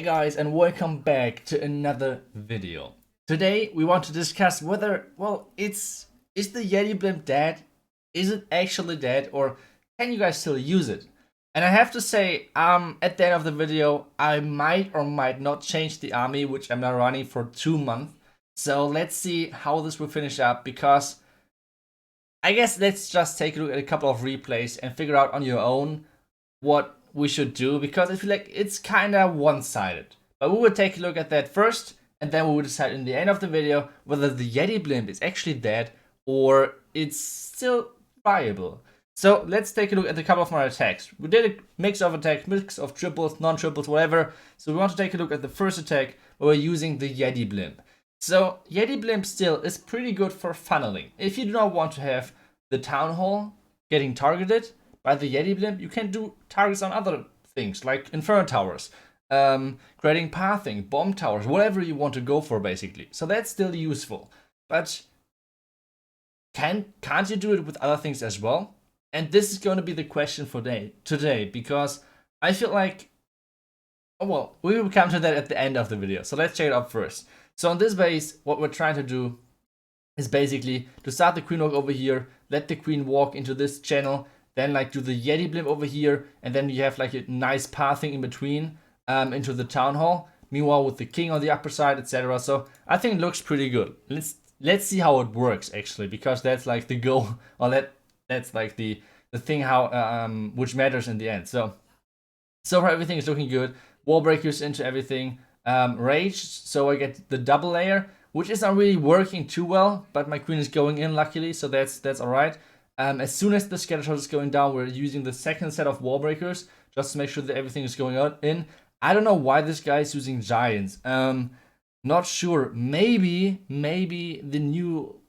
guys, and welcome back to another video. Today we want to discuss whether, is the Yeti Blimp dead? Is it actually dead, or can you guys still use it? And I have to say, at the end of the video, I might or might not change the army, which I'm now running for 2 months. So let's see how this will finish up, because I guess let's just take a look at a couple of replays and figure out on your own what we should do, because I feel like it's kind of one-sided. But we will take a look at that first, and then we will decide in the end of the video whether the Yeti Blimp is actually dead or it's still viable. So let's take a look at a couple of my attacks. We did a mix of attacks, mix of triples, non-triples, whatever. So we want to take a look at the first attack where we're using the Yeti Blimp. So Yeti Blimp still is pretty good for funneling. If you do not want to have the Town Hall getting targeted by the Yeti Blimp, you can do targets on other things like Inferno Towers, creating pathing, bomb towers, whatever you want to go for basically. So that's still useful. But can't you do it with other things as well? And this is going to be the question for today, because I feel like, we will come to that at the end of the video. So let's check it out first. So on this base, what we're trying to do is basically to start the queen walk over here, let the queen walk into this channel, then like do the Yeti Blimp over here, and then you have like a nice pathing in between into the Town Hall. Meanwhile with the king on the upper side, etc. So I think it looks pretty good. Let's see how it works actually, because that's like the goal, or that's like the thing how which matters in the end. So far everything is looking good. Wall breakers into everything. Rage, so I get the double layer, which is not really working too well, but my queen is going in luckily, so that's alright. As soon as the scatter shot is going down, we're using the second set of wall breakers just to make sure that everything is going in. I don't know why this guy is using giants. Not sure. Maybe the new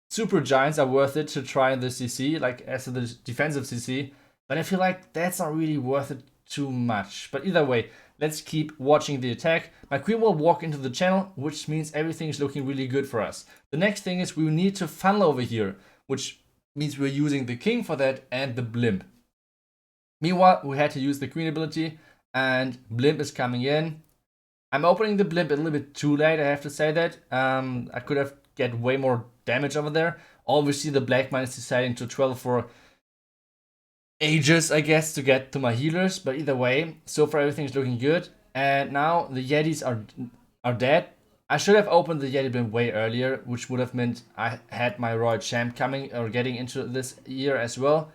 super giants are worth it to try in the CC, like as the defensive CC, but I feel like that's not really worth it too much. But either way, let's keep watching the attack. My queen will walk into the channel, which means everything is looking really good for us. The next thing is we need to funnel over here, which means we're using the king for that and the blimp. Meanwhile, we had to use the queen ability, and blimp is coming in. I'm opening the blimp a little bit too late, I have to say that. I could have get way more damage over there. Obviously, the black man is deciding to 12 for ages, I guess, to get to my healers. But either way, so far everything is looking good. And now the Yetis are dead. I should have opened the Yeti Blimp way earlier, which would have meant I had my Royal Champ coming or getting into this year as well.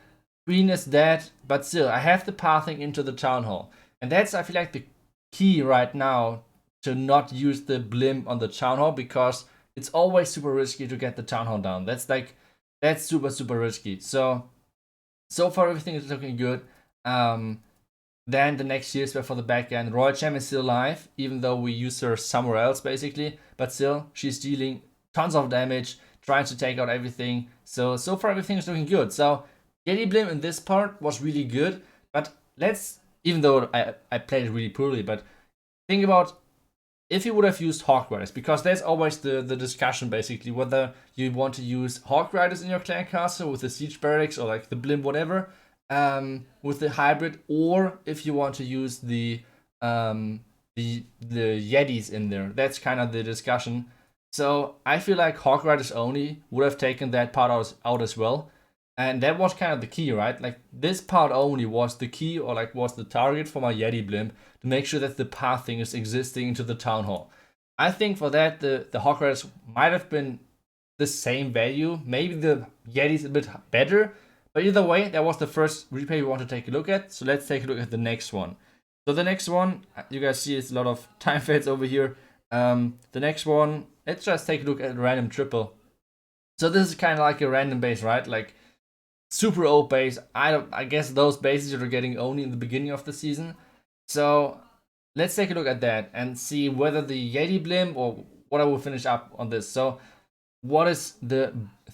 Queen is dead, but still, I have the pathing into the Town Hall. And that's, I feel like, the key right now to not use the Blimp on the Town Hall, because it's always super risky to get the Town Hall down. That's super risky. So far everything is looking good. Then the next years were for the back end. Royal Champ is still alive, even though we use her somewhere else basically. But still, she's dealing tons of damage, trying to take out everything. So far everything is looking good. So Yeti Blimp in this part was really good. But even though I played it really poorly, but think about if you would have used Hawk Riders, because there's always the discussion basically whether you want to use Hawk Riders in your clan castle with the Siege Barracks or like the Blimp, whatever. With the hybrid, or if you want to use the Yetis in there. That's kind of the discussion. So I feel like Hawk Riders only would have taken that part out as well, and that was kind of the key, right? Like this part only was the key, or like was the target for my Yeti Blimp, to make sure that the pathing is existing into the Town Hall. I think for that the Hawk Riders might have been the same value, maybe the Yeti's a bit better. But either way, that was the first replay we want to take a look at. So let's take a look at the next one. So the next one, you guys see it's a lot of time fades over here. The next one, let's just take a look at a random triple. So this is kind of like a random base, right? Like super old base. I guess those bases you're getting only in the beginning of the season. So let's take a look at that and see whether the Yeti Blimp or what I will finish up on this. So what is the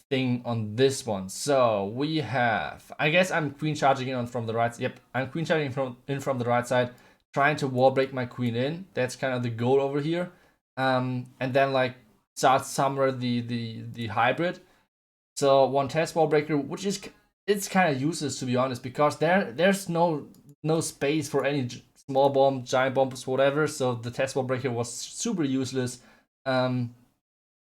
thing on this one? So we have, I guess I'm queen charging in from the right. Yep, I'm queen charging in from the right side, trying to wall break my queen in. That's kind of the goal over here. And then like start somewhere the hybrid. So one test wall breaker, which is it's kind of useless to be honest, because there's no space for any small bomb, giant bombs, whatever. So the test wall breaker was super useless.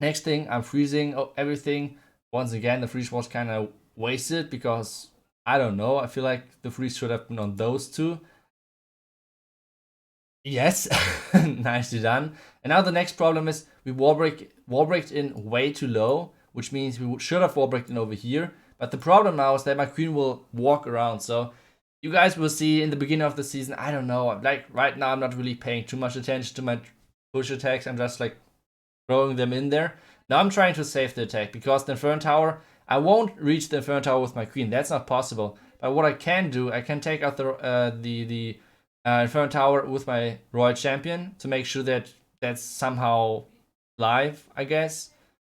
Next thing, I'm freezing everything. Once again, the freeze was kind of wasted because I don't know. I feel like the freeze should have been on those two. Yes, nicely done. And now the next problem is we wall breaked in way too low, which means we should have wall breaked in over here. But the problem now is that my queen will walk around. So you guys will see in the beginning of the season, I don't know, like right now I'm not really paying too much attention to my push attacks. I'm just like throwing them in there. Now I'm trying to save the attack because the Inferno Tower, I won't reach the Inferno Tower with my queen. That's not possible. But what I can do, I can take out the Inferno Tower with my Royal Champion to make sure that that's somehow live, I guess.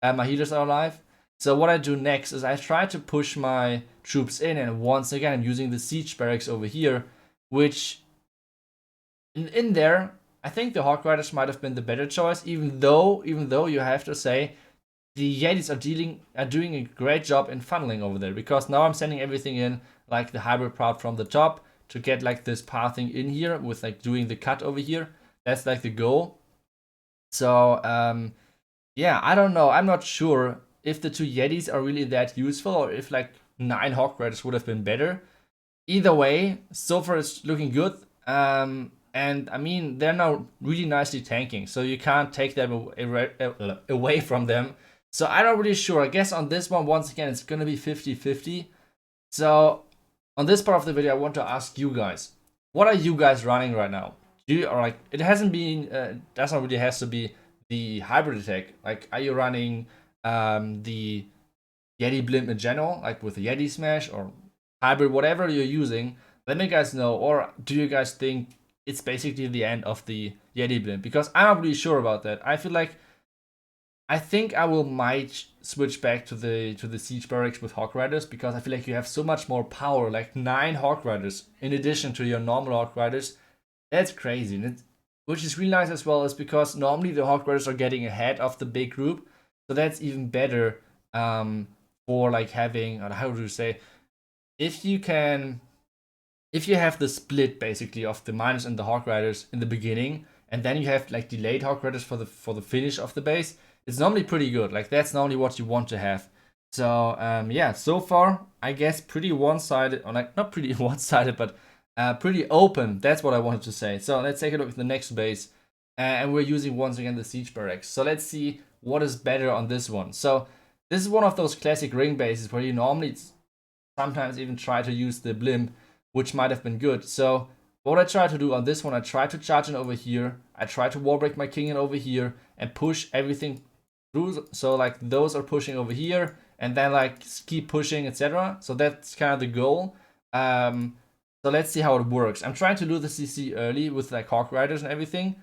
My healers are alive. So what I do next is I try to push my troops in, and once again I'm using the siege barracks over here, which in there I think the Hawk Riders might have been the better choice, even though you have to say the Yetis are doing a great job in funneling over there, because now I'm sending everything in like the hybrid part from the top to get like this pathing in here with like doing the cut over here. That's like the goal. So yeah, I don't know. I'm not sure if the two Yetis are really that useful or if like 9 Hawk Riders would have been better. Either way, so far it's looking good. And I mean, they're now really nicely tanking, so you can't take them away from them. So I'm not really sure. I guess on this one, once again, it's gonna be 50-50. So on this part of the video, I want to ask you guys, what are you guys running right now? Like, it hasn't been, doesn't really has to be the hybrid attack. Like, are you running the Yeti Blimp in general, like with the Yeti Smash or hybrid, whatever you're using? Let me guys know. Or do you guys think it's basically the end of the Yeti Blimp? Because I'm not really sure about that. I think I might switch back to the Siege Barracks with Hawk Riders, because I feel like you have so much more power, like 9 Hawk Riders in addition to your normal Hawk Riders. That's crazy. And which is really nice as well, is because normally the Hawk Riders are getting ahead of the big group. So that's even better for like having, how do you say, if you have the split basically of the miners and the Hawk Riders in the beginning, and then you have like delayed Hawk Riders for the finish of the base, it's normally pretty good. Like, that's normally what you want to have. So yeah, so far I guess pretty one-sided, or like not pretty one-sided, but pretty open. That's what I wanted to say. So let's take a look at the next base, and we're using once again the Siege Barracks. So let's see what is better on this one. So this is one of those classic ring bases where you normally sometimes even try to use the blimp, which might have been good. So what I try to do on this one, I try to charge in over here. I try to wall break my king in over here and push everything through. So like those are pushing over here, and then like keep pushing, etc. So that's kind of the goal. So let's see how it works. I'm trying to do the CC early with like Hawk Riders and everything,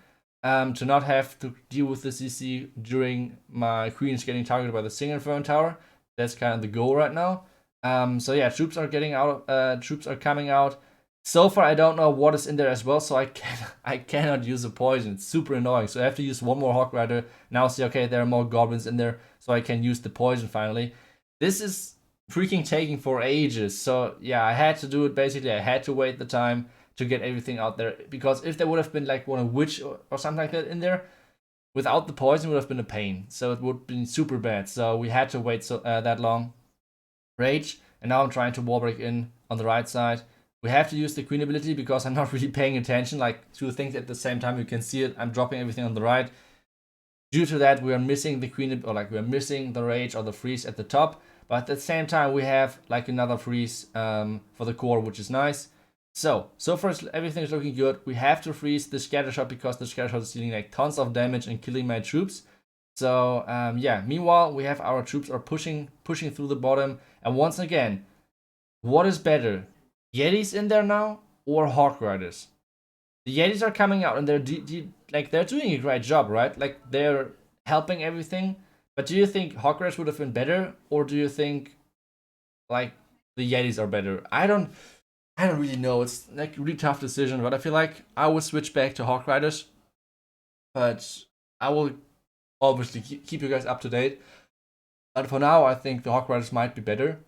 to not have to deal with the CC during my queens getting targeted by the single Inferno Tower. That's kind of the goal right now. So yeah, troops are getting out. Troops are coming out. So far, I don't know what is in there as well, so I cannot use a poison. It's super annoying. So I have to use one more Hawk Rider. Now see, okay, there are more goblins in there, so I can use the poison finally. This is freaking taking for ages. So yeah, I had to do it. Basically, I had to wait the time to get everything out there, because if there would have been like one witch or something like that in there, without the poison, it would have been a pain. So it would have been super bad. So we had to wait that long. Rage, and now I'm trying to wall break in on the right side. We have to use the queen ability because I'm not really paying attention like to things at the same time. You can see it. I'm dropping everything on the right. Due to that, we are missing the queen, or like we're missing the rage or the freeze at the top. But at the same time, we have like another freeze for the core, which is nice. So far everything is looking good. We have to freeze the scatter shot because the scatter shot is dealing like tons of damage and killing my troops. So yeah, meanwhile, we have our troops are pushing through the bottom. And once again, what is better? Yetis in there now or Hawk Riders? The Yetis are coming out and they're doing a great job, right? Like, they're helping everything. But do you think Hawk Riders would have been better, or do you think like the Yetis are better? I don't really know. It's like a really tough decision, but I feel like I will switch back to Hawk Riders. But I will obviously keep you guys up to date. But for now, I think the Hawk Riders might be better.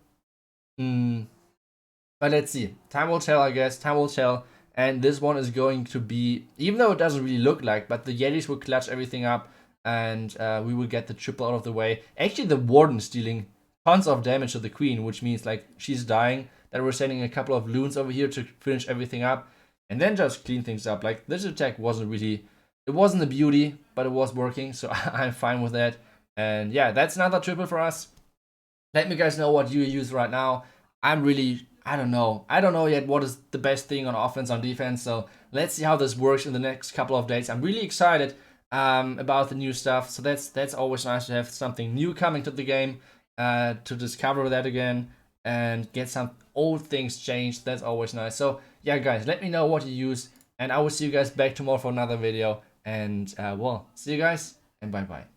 But let's see. Time will tell, I guess. Time will tell. And this one is going to be, even though it doesn't really look like, but the Yetis will clutch everything up, and we will get the triple out of the way. Actually, the Warden's dealing tons of damage to the Queen, which means like she's dying. That we're sending a couple of loons over here to finish everything up, and then just clean things up. Like, this attack wasn't really, it wasn't a beauty, but it was working, so I'm fine with that. And yeah, that's another triple for us. Let me guys know what you use right now. I'm really, I don't know yet what is the best thing on offense, on defense. So let's see how this works in the next couple of days. I'm really excited about the new stuff. So that's always nice to have something new coming to the game, to discover that again and get some old things changed. That's always nice. So yeah, guys, let me know what you use, and I will see you guys back tomorrow for another video. And well, see you guys, and bye bye.